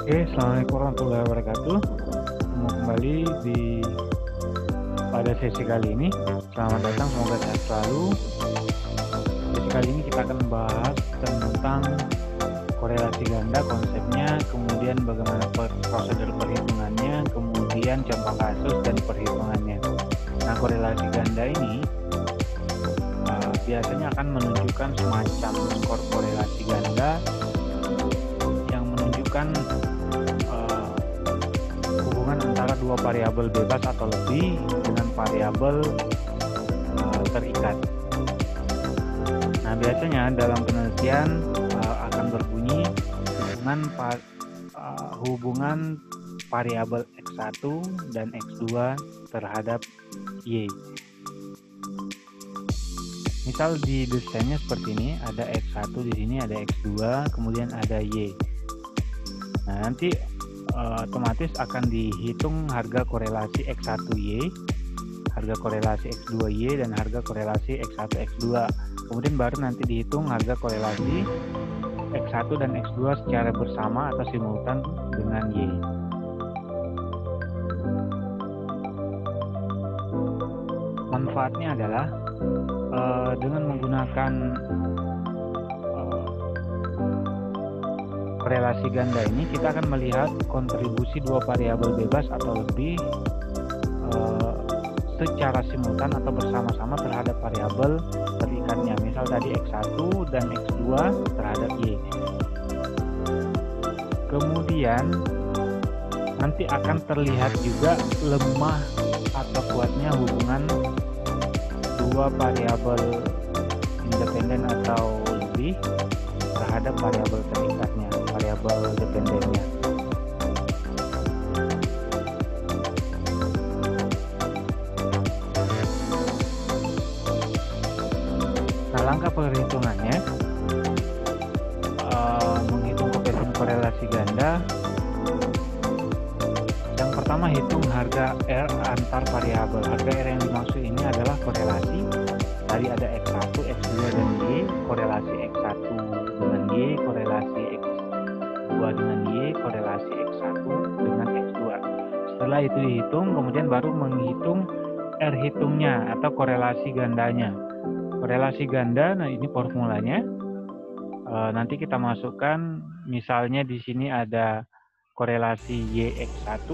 Oke, Assalamualaikum warahmatullahi wabarakatuh. Mau kembali pada sesi kali ini. Selamat datang, semoga sehat selalu. Sesi kali ini kita akan membahas tentang korelasi ganda, konsepnya, kemudian bagaimana prosedur perhitungannya, kemudian contoh kasus dan perhitungannya. Nah, korelasi ganda ini biasanya akan menunjukkan semacam skor korelasi ganda yang menunjukkan hubungan antara dua variabel bebas atau lebih dengan variabel terikat. Nah, biasanya dalam penelitian akan berbunyi hubungan variabel X1 dan X2 terhadap Y. Misal di desainnya seperti ini, ada X1 di sini, ada X2, kemudian ada Y. Nah, nanti otomatis akan dihitung harga korelasi X1Y, harga korelasi X2Y, dan harga korelasi X1 X2. Kemudian baru nanti dihitung harga korelasi X1 dan X2 secara bersama atau simultan dengan Y. Manfaatnya adalah dengan menggunakan korelasi ganda ini, kita akan melihat kontribusi dua variabel bebas atau lebih secara simultan atau bersama-sama terhadap variabel terikatnya. Misal tadi X1 dan X2 terhadap Y. Kemudian nanti akan terlihat juga lemah atau kuatnya hubungan dua variabel independen atau lebih terhadap variabel terikatnya, variabel dependennya. Nah, langkah perhitungannya menghitung koefisien korelasi ganda. Yang pertama, hitung harga R antar variabel. Harga R yang dimaksud ini adalah korelasi. Tadi ada X1, X2, dan Y. Korelasi X1 dengan Y, korelasi X2 dengan Y, korelasi X1 dengan X2. Setelah itu dihitung, kemudian baru menghitung R hitungnya atau korelasi gandanya. Korelasi ganda, nah ini formulanya. Nanti kita masukkan, misalnya di sini ada korelasi YX1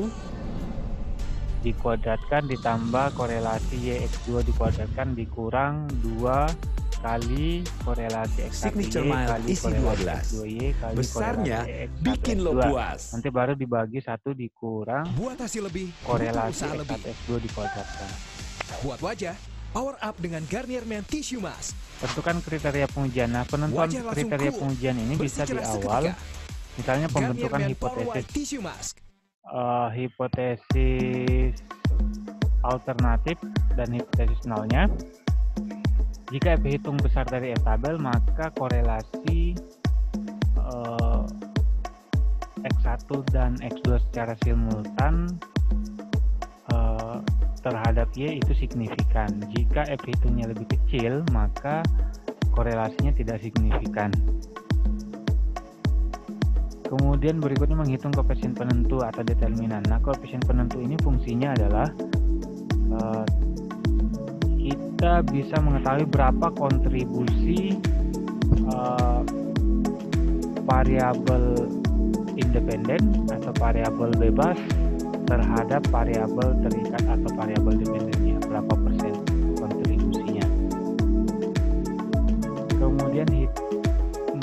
dikuadratkan ditambah korelasi YX2 dikuadratkan dikurang 2 kali korelasi X1Y Signature Mile kali isi korelasi 12. X2Y kali Besarnya korelasi bikin X1 lo X2. puas. Nanti baru dibagi 1 dikurang Buat hasil lebih, korelasi usaha X1 lebih. X2 dikuadratkan. Buat wajah, power up dengan Garnier Men Tissue Mask. Tentukan kriteria pengujian. Nah, penentuan Wajah langsung kriteria cool, pengujian ini bisa di bersih cerah awal. seketika. Misalnya pembentukan Garnier Men Power hipotesis White Tissue Mask. hipotesis alternatif dan hipotesis nolnya. Jika F hitung besar dari F tabel, maka korelasi X1 dan X2 secara simultan terhadap Y itu signifikan. Jika F hitungnya lebih kecil, maka korelasinya tidak signifikan. Kemudian berikutnya menghitung koefisien penentu atau determinan. Nah, koefisien penentu ini fungsinya adalah kita bisa mengetahui berapa kontribusi variabel independen atau variabel bebas terhadap variabel terikat atau variabel dependennya, berapa persen kontribusinya. Kemudian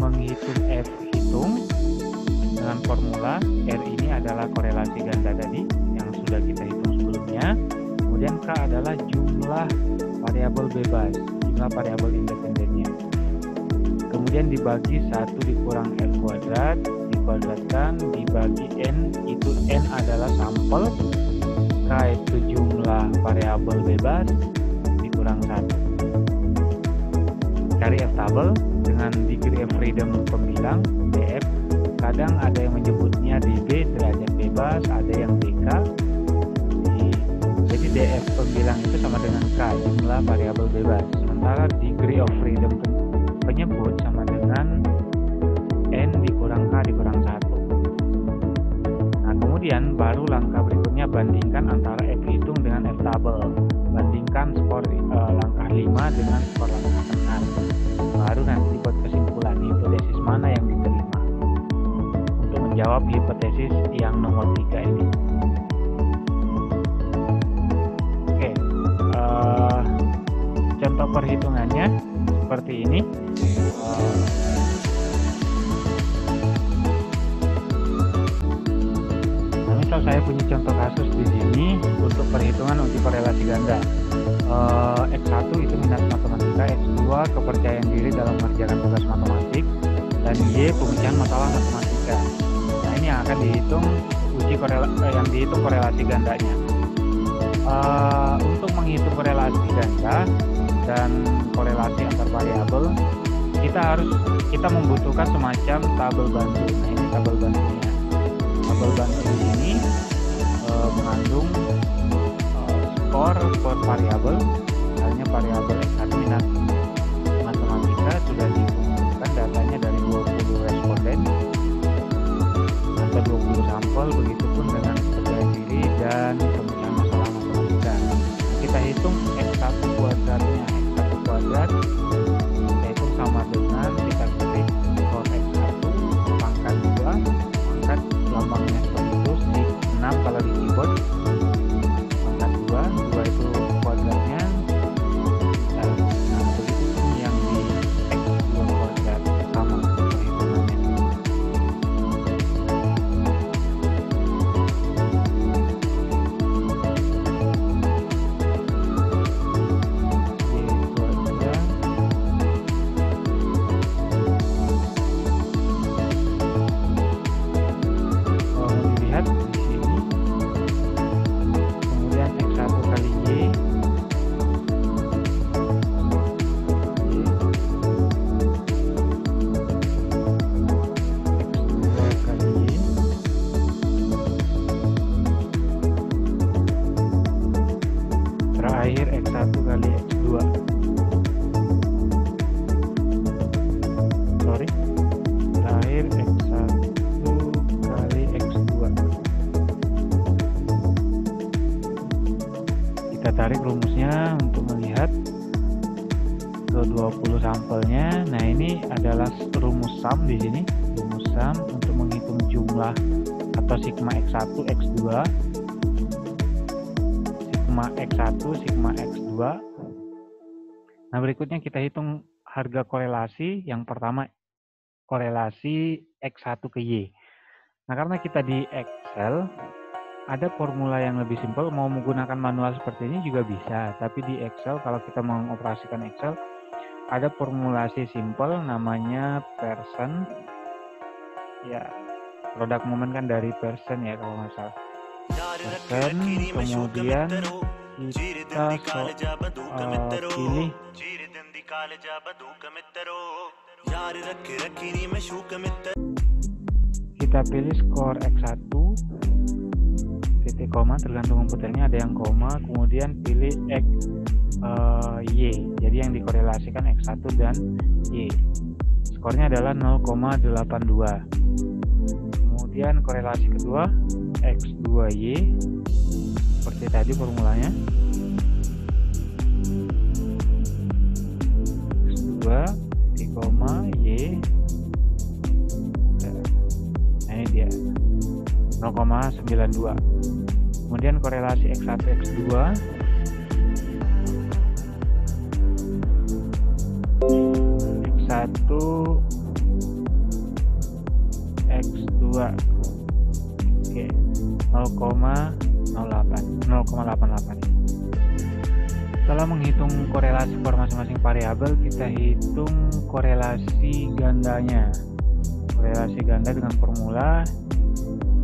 menghitung F hitung dengan formula R ini adalah korelasi ganda tadi yang sudah kita hitung sebelumnya. Kemudian K adalah jumlah variabel bebas, jumlah variabel independennya. Kemudian dibagi 1 dikurang R kuadrat, dikuadratkan, dibagi N, itu N adalah sampel, K itu jumlah variabel bebas, dikurang 1. Cari F tabel dengan degree of freedom pembilang, DF. Kadang ada yang menyebutnya dB, derajat bebas, ada yang dK. Jadi DF pembilang itu sama dengan K, jumlah variabel bebas. Sementara degree of freedom penyebut sama dengan N dikurang K dikurang 1. bandingkan antara F hitung dengan F double. Bandingkan skor langkah 5 dengan skor langkah 6. Baru nanti dibuat kesimpulan hipotesis mana yang diterima untuk menjawab hipotesis yang nomor 3 ini. Oke, contoh perhitungannya seperti ini. Misal saya punya contoh kasus di sini untuk perhitungan uji korelasi ganda. X1 itu minat matematika, X2 kepercayaan diri dalam mengerjakan tugas matematik, dan Y pemecahan masalah matematika. Nah, ini yang akan dihitung yang dihitung korelasi gandanya. Untuk menghitung korelasi ganda dan korelasi antar variabel, kita membutuhkan semacam tabel bantu. Nah, ini tabel bantunya. Tabel bantu ini mengandung skor per variabel. Misalnya variabel X1 minat matematika sudah dikumpulkan datanya dari 20 responden atau 20 sampel, begitupun dengan kepercayaan diri dan pemecahan masalah matematika. Kita hitung X1 kuadratnya. X1 kuadrat kita hitung sama dengan kita ketik skor X1 pangkat 2 pangkat lambangnya seperti itu 6 kalau di keyboard, pangkat 2 itu kuadratnya. Nah, begitu yang di X2 kuadrat sama perhitungannya. Terakhir X1 kali X2. Terakhir X1 kali X2. Kita tarik rumusnya untuk melihat ke 20 sampelnya. Nah, ini adalah rumus sum di sini. Rumus sum untuk menghitung jumlah atau sigma X1, X2. Sigma X1, sigma X2. Nah, berikutnya kita hitung harga korelasi. Yang pertama, korelasi X1 ke Y. Nah, karena kita di Excel, ada formula yang lebih simpel. Mau menggunakan manual seperti ini juga bisa. Tapi di Excel, kalau kita mengoperasikan Excel, ada formulasi simpel namanya persen. Ya, produk momen kan dari persen ya kalau nggak salah. Persen, kemudian kita pilih skor X1 titik koma, tergantung komputernya ada yang koma, kemudian pilih Y, jadi yang dikorelasikan X1 dan Y. Skornya adalah 0,82. Kemudian korelasi kedua X2Y, seperti tadi formulanya. X2 titik koma Y. Nah, ini dia 0,92. Kemudian korelasi X1 X2 X1 X2 oke 0,88. Setelah menghitung korelasi per masing-masing variabel, kita hitung korelasi gandanya. Korelasi ganda dengan formula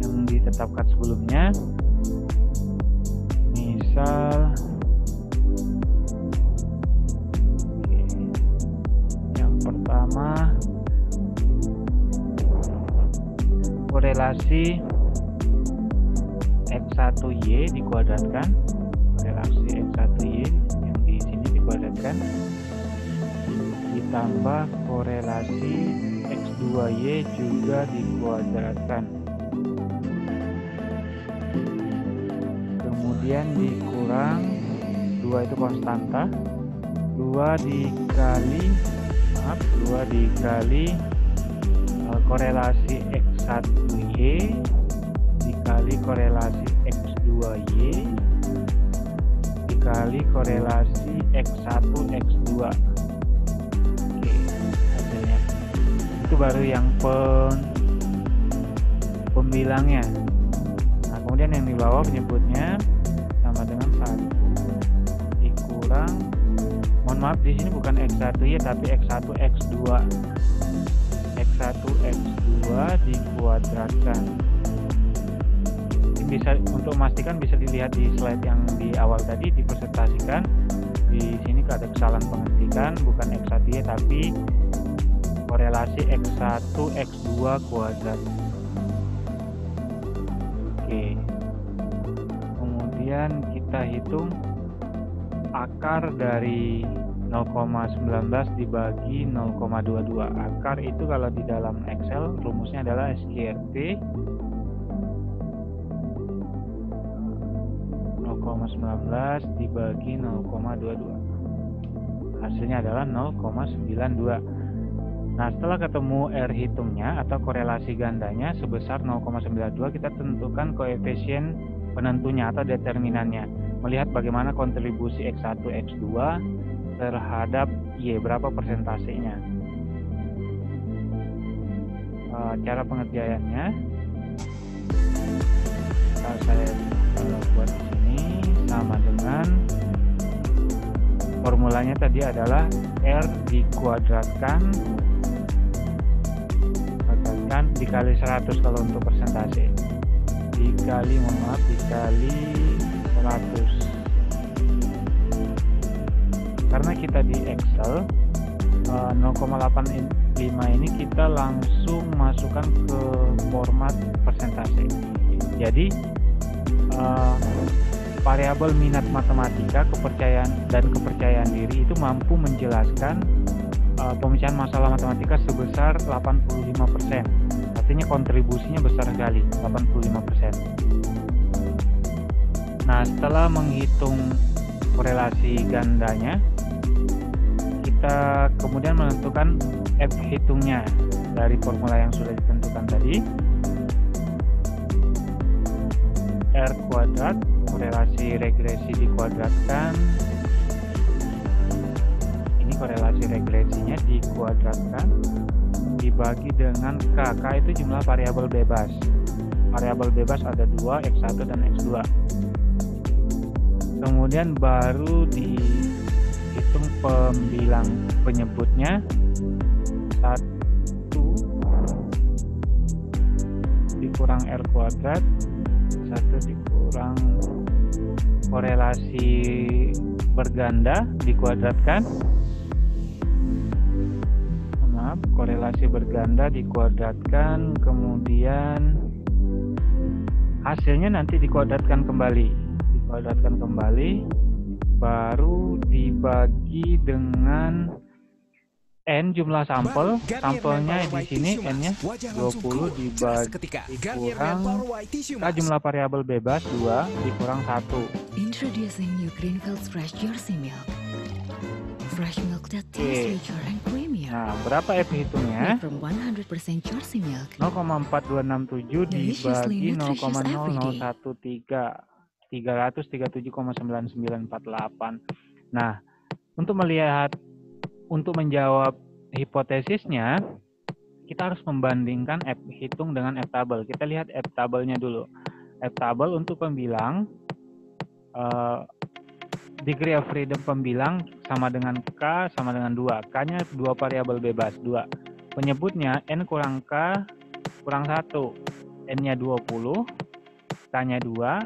yang ditetapkan sebelumnya. Misal yang pertama korelasi X1Y dikuadratkan, korelasi X1Y yang di sini dikuadratkan, ditambah korelasi X2Y juga dikuadratkan. kemudian dikurang 2 itu konstanta, 2 dikali korelasi X1Y dikali korelasi X2Y dikali korelasi X1 X2. Oke, hasilnya itu baru yang pembilangnya. Nah, kemudian yang di bawah penyebutnya sama dengan 1 dikurang, mohon maaf di sini bukan X1Y tapi X1 X2 dikuadratkan. Bisa untuk memastikan bisa dilihat di slide yang di awal tadi dipresentasikan. Di sini ada kesalahan pengetikan, bukan X1Y tapi korelasi X1 X2 kuadrat. Oke. Kemudian kita hitung akar dari 0,19 dibagi 0,22. Akar itu kalau di dalam Excel rumusnya adalah SQRT 0,19 dibagi 0,22. Hasilnya adalah 0,92. Nah, setelah ketemu R hitungnya atau korelasi gandanya sebesar 0,92, kita tentukan koefisien penentunya atau determinannya. Melihat bagaimana kontribusi X1, X2 terhadap Y, berapa persentasenya. Cara pengerjaannya saya buat di sini sama dengan formulanya tadi adalah R dikuadratkan dikali 100 kalau untuk persentase, dikali 100. Karena kita di Excel 0,85 ini kita langsung masukkan ke format persentase. Jadi variabel minat matematika, kepercayaan diri itu mampu menjelaskan pemecahan masalah matematika sebesar 85%. Artinya kontribusinya besar sekali, 85%. Nah, setelah menghitung korelasi gandanya, kita kemudian menentukan F hitungnya dari formula yang sudah ditentukan tadi. R kuadrat, korelasi regresi dikuadratkan. Ini korelasi regresinya dikuadratkan dibagi dengan K. K itu jumlah variabel bebas. Variabel bebas ada 2, X1 dan X2. Kemudian baru dihitung pembilang penyebutnya. 1 dikurang R kuadrat, 1 dikurang korelasi berganda dikuadratkan. Maaf, korelasi berganda dikuadratkan, kemudian hasilnya nanti dikuadratkan kembali, baru dibagi dengan N jumlah sampel. Sampelnya di sini N-nya 20 dibagi kurang jumlah variabel bebas 2 dikurang 1. Introducing new Greenfields Fresh Jersey Milk. Fresh milk that tastes richer and creamier. Nah, berapa F hitungnya? From 100% Jersey milk. 0,4267 dibagi 0,0013. 337,9948. Nah, untuk menjawab hipotesisnya, kita harus membandingkan F hitung dengan F tabel. Kita lihat F tabelnya dulu. F tabel untuk pembilang, degree of freedom pembilang sama dengan K sama dengan 2. K-nya 2 variabel bebas, 2. Penyebutnya N kurang K kurang 1. N-nya 20, K-nya 2,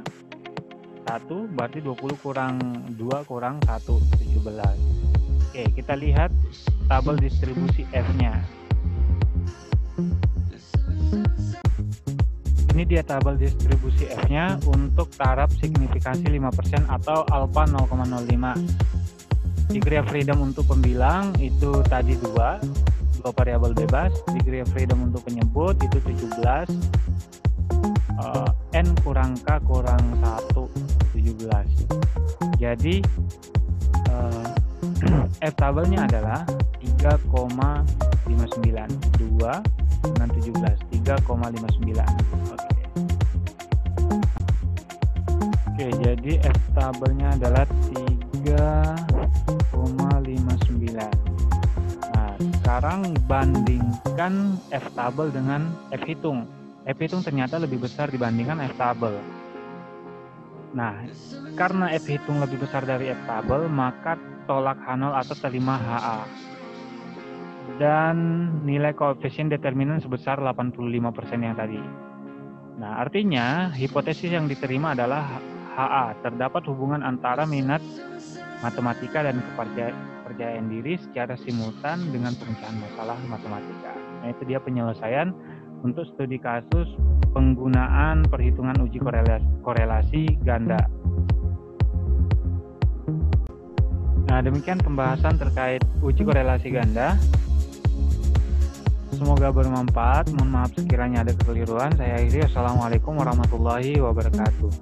1, berarti 20 kurang 2 kurang 1, 17. Oke, kita lihat tabel distribusi F-nya. Ini dia tabel distribusi F-nya untuk taraf signifikasi 5% atau alfa 0,05. Degree of freedom untuk pembilang itu tadi 2 variabel bebas. Degree of freedom untuk penyebut itu 17. N kurang K kurang 1, 17. Jadi F tabelnya adalah 3,59. 2 dengan 17, 3,59. Oke, jadi F tabelnya adalah 3,59. Nah, sekarang bandingkan F tabel dengan F hitung. F hitung ternyata lebih besar dibandingkan F tabel. Nah, karena F hitung lebih besar dari F tabel, maka tolak H0 atau terima HA. Dan nilai koefisien determinan sebesar 85% yang tadi. Nah, artinya hipotesis yang diterima adalah HA. Terdapat hubungan antara minat matematika dan kepercayaan diri secara simultan dengan pemecahan masalah matematika. Nah, itu dia penyelesaian untuk studi kasus penggunaan perhitungan uji korelasi ganda. Nah, demikian pembahasan terkait uji korelasi ganda. Semoga bermanfaat. Mohon maaf sekiranya ada kekeliruan. Saya akhiri. Assalamualaikum warahmatullahi wabarakatuh.